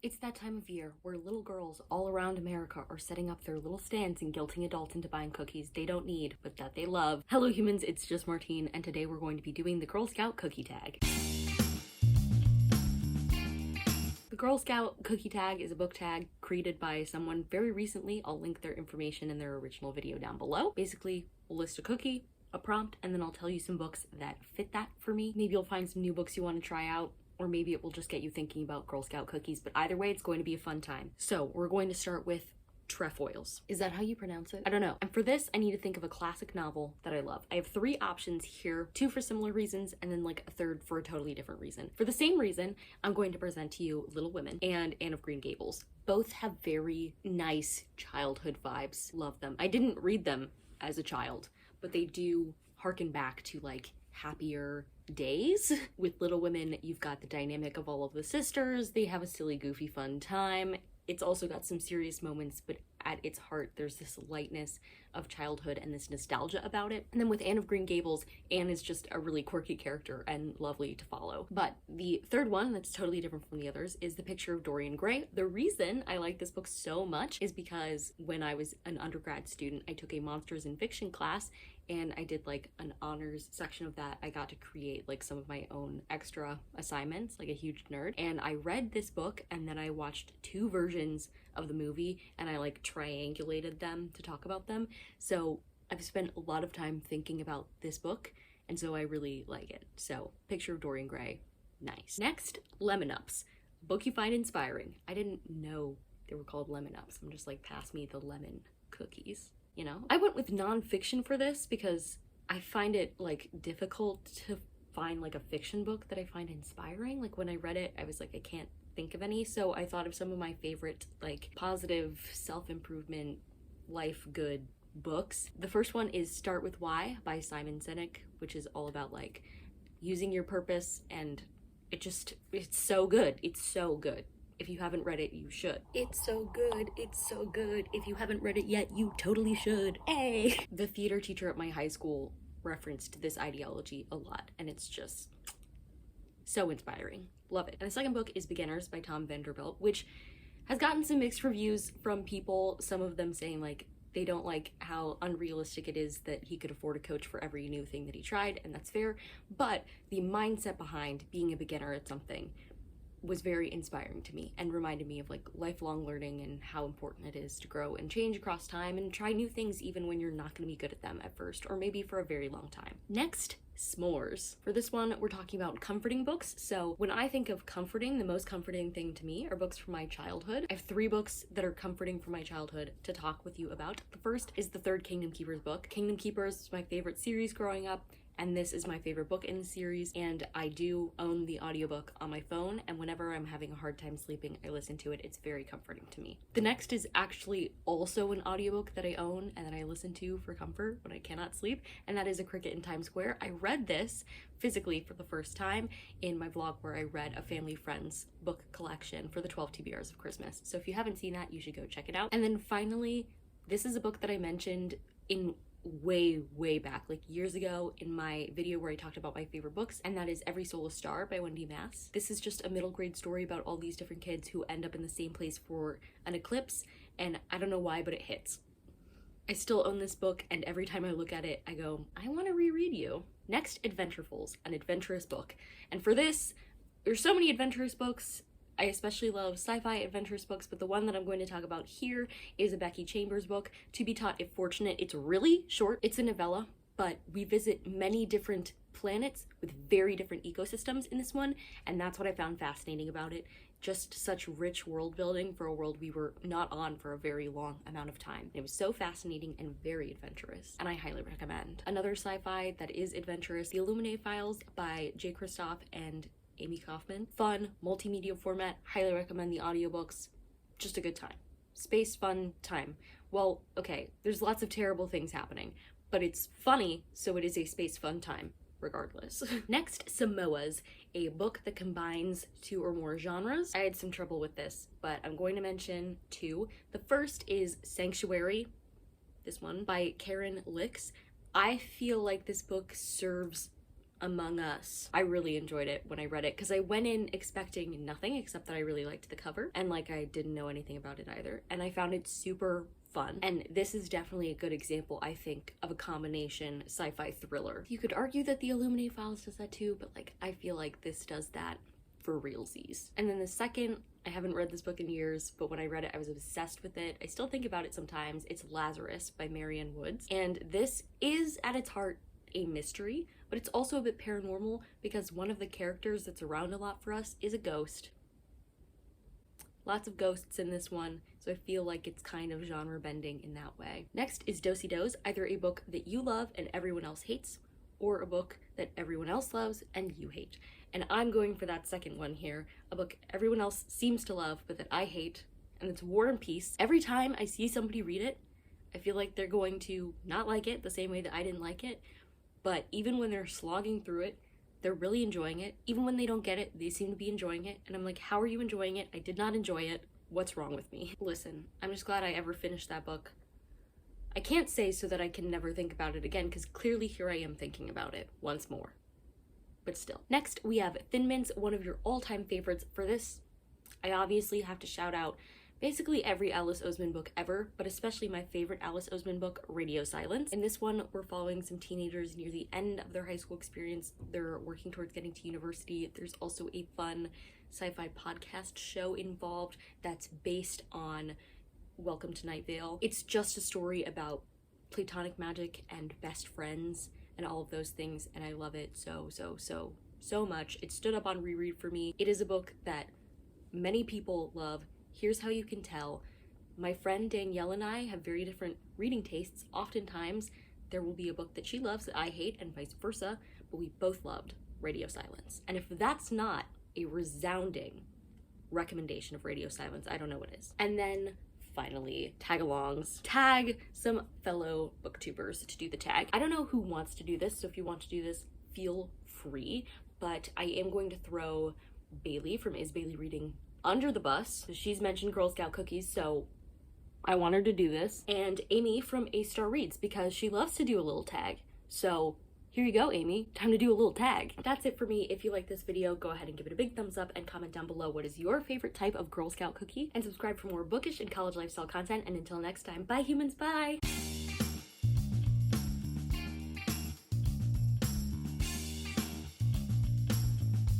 It's that time of year where little girls all around America are setting up their little stands and guilting adults into buying cookies they don't need, but that they love. Hello humans, it's just Martine, and today we're going to be doing the Girl Scout cookie tag. The Girl Scout cookie tag is a book tag created by someone very recently. I'll link their information in their original video down below. Basically, we'll list a cookie, a prompt, and then I'll tell you some books that fit that for me. Maybe you'll find some new books you want to try out, or maybe it will just get you thinking about Girl Scout cookies, but either way, it's going to be a fun time. So we're going to start with Trefoils. Is that how you pronounce it? I don't know. And for this, I need to think of a classic novel that I love. I have 3 options here, 2 for similar reasons, and then like a third for a totally different reason. For the same reason, I'm going to present to you Little Women and Anne of Green Gables. Both have very nice childhood vibes. Love them. I didn't read them as a child, but they do harken back to like happier days. With Little Women, you've got the dynamic of all of the sisters. They have a silly, goofy, fun time. It's also got some serious moments, but at its heart, there's this lightness of childhood and this nostalgia about it. And then with Anne of Green Gables, Anne is just a really quirky character and lovely to follow. But the third one that's totally different from the others is The Picture of Dorian Gray. The reason I like this book so much is because when I was an undergrad student, I took a monsters and fiction class, and I did like an honors section of that. I got to create like some of my own extra assignments, like a huge nerd. And I read this book and then I watched 2 versions of the movie and I like triangulated them to talk about them. So I've spent a lot of time thinking about this book, and so I really like it. So Picture of Dorian Gray, nice. Next, Lemon Ups, a book you find inspiring. I didn't know they were called Lemon Ups. I'm just like, pass me the lemon cookies. You know, I went with nonfiction for this because I find it like difficult to find like a fiction book that I find inspiring. Like when I read it, I was like, I can't think of any. So I thought of some of my favorite like positive self-improvement, life good books. The first one is Start With Why by Simon Sinek, which is all about like using your purpose, and it's so good. It's so good. If you haven't read it, you should. It's so good. It's so good. If you haven't read it yet, you totally should. Hey! The theater teacher at my high school referenced this ideology a lot, and it's just so inspiring. Love it. And the second book is Beginners by Tom Vanderbilt, which has gotten some mixed reviews from people, some of them saying like they don't like how unrealistic it is that he could afford a coach for every new thing that he tried, and that's fair, but the mindset behind being a beginner at something was very inspiring to me and reminded me of like lifelong learning and how important it is to grow and change across time and try new things even when you're not going to be good at them at first, or maybe for a very long time. Next, S'mores. For this one, we're talking about comforting books. So when I think of comforting, the most comforting thing to me are books from my childhood. I have 3 books that are comforting from my childhood to talk with you about. The first is the 3rd Kingdom Keepers book. Kingdom Keepers was my favorite series growing up, and this is my favorite book in the series, and I do own the audiobook on my phone, and whenever I'm having a hard time sleeping, I listen to it. It's very comforting to me. The next is actually also an audiobook that I own and that I listen to for comfort when I cannot sleep, and that is A Cricket in Times Square. I read this physically for the first time in my vlog where I read a family friend's book collection for the 12 TBRs of Christmas. So if you haven't seen that, you should go check it out. And then finally, this is a book that I mentioned in way back, like years ago, in my video where I talked about my favorite books, and that is Every Soul a Star by Wendy Mass. This is just a middle grade story about all these different kids who end up in the same place for an eclipse, and I don't know why, but it hits. I still own this book, and every time I look at it, I go, I want to reread you. Next, Adventurefuls, an adventurous book. And for this, there's so many adventurous books. I especially love sci-fi adventurous books, but the one that I'm going to talk about here is a Becky Chambers book, To Be Taught If Fortunate. It's really short. It's a novella, but we visit many different planets with very different ecosystems in this one, and that's what I found fascinating about it. Just such rich world building for a world we were not on for a very long amount of time. It was so fascinating and very adventurous, and I highly recommend. Another sci-fi that is adventurous, The Illuminae Files by J. Kristoff and Amy Kaufman. Fun, multimedia format, highly recommend the audiobooks. Just a good time. Space fun time. Well, okay, there's lots of terrible things happening, but it's funny, so it is a space fun time, regardless. Next, Samoas, a book that combines 2 or more genres. I had some trouble with this, but I'm going to mention 2. The first is Sanctuary, this one, by Karen Licks. I feel like this book serves Among Us. I really enjoyed it when I read it because I went in expecting nothing except that I really liked the cover, and like I didn't know anything about it either, and I found it super fun. And this is definitely a good example, I think, of a combination sci-fi thriller. You could argue that the Illuminate Files does that too, but like I feel like this does that for realsies. And then the second, I haven't read this book in years, but when I read it, I was obsessed with it. I still think about it sometimes. It's Lazarus by Marianne Woods. And this is, at its heart, a mystery, but it's also a bit paranormal because one of the characters that's around a lot for us is a ghost. Lots of ghosts in this one, so I feel like it's kind of genre bending in that way. Next is Do-Si Do's, either a book that you love and everyone else hates, or a book that everyone else loves and you hate. And I'm going for that second one here, a book everyone else seems to love but that I hate, and it's War and Peace. Every time I see somebody read it, I feel like they're going to not like it the same way that I didn't like it, but even when they're slogging through it, they're really enjoying it. Even when they don't get it, they seem to be enjoying it. And I'm like, how are you enjoying it? I did not enjoy it. What's wrong with me? Listen, I'm just glad I ever finished that book. I can't say so that I can never think about it again, because clearly here I am thinking about it once more. But still. Next, we have Thin Mints, one of your all-time favorites. For this, I obviously have to shout out basically every Alice Oseman book ever, but especially my favorite Alice Oseman book, Radio Silence. In this one, we're following some teenagers near the end of their high school experience. They're working towards getting to university. There's also a fun sci-fi podcast show involved that's based on Welcome to Night Vale. It's just a story about platonic magic and best friends and all of those things, and I love it so much. It stood up on reread for me. It is a book that many people love. Here's how you can tell. My friend Danielle and I have very different reading tastes. Oftentimes, there will be a book that she loves that I hate and vice versa, but we both loved Radio Silence. And if that's not a resounding recommendation of Radio Silence, I don't know what is. And then finally, Tagalongs. Tag some fellow booktubers to do the tag. I don't know who wants to do this, so if you want to do this, feel free, but I am going to throw Bailey from Is Bailey Reading under the bus. She's mentioned Girl Scout cookies, so I want her to do this. And Amy from A Star Reads, because she loves to do a little tag. So here you go, Amy. Time to do a little tag. That's it for me. If you like this video, go ahead and give it a big thumbs up and comment down below what is your favorite type of Girl Scout cookie, and subscribe for more bookish and college lifestyle content. And until next time, bye humans, bye!